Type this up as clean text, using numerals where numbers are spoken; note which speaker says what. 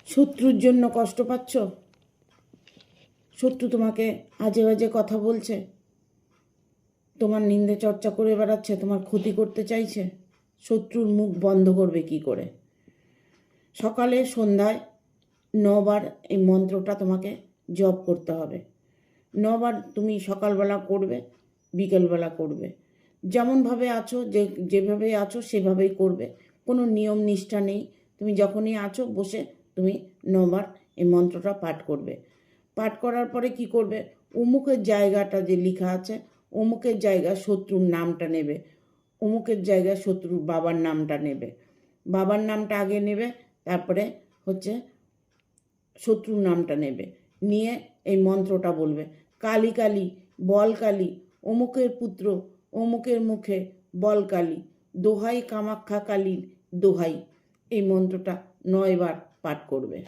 Speaker 1: শত্রুর জন্য কষ্ট পাচ্ছ? শত্রু তোমাকে আজে বাজে কথা বলছে, তোমার নিন্দে চর্চা করে বেড়াচ্ছে, তোমার ক্ষতি করতে চাইছে। শত্রুর মুখ বন্ধ করবে কি করে? সকালে সন্ধ্যায় 9 বার এই মন্ত্রটা তোমাকে জপ করতে হবে। 9 বার তুমি সকালবেলা করবে, বিকেলবেলা করবে। যেমনভাবে আছো, যেভাবে আছো সেভাবেই করবে। কোনো নিয়ম নিষ্ঠা নেই। তুমি যখনই আছো বসে তুমি 9 বার এই মন্ত্রটা পাঠ করবে। পাঠ করার পরে কি করবে? অমুকের জায়গাটা যে লেখা আছে, অমুকের জায়গায় শত্রুর নামটা নেবে, অমুকের জায়গায় শত্রুর বাবার নামটা নেবে। বাবার নামটা আগে নেবে, তারপরে হচ্ছে শত্রুর নামটা নেবে। নিয়ে এই মন্ত্রটা বলবে, কালী কালী বল কালী, অমুকের পুত্র অমুকের মুখে বল কালী, দোহাই কামাখ্যা কালীর দোহাই। এই মন্ত্রটা 9 বার পাঠ করবে।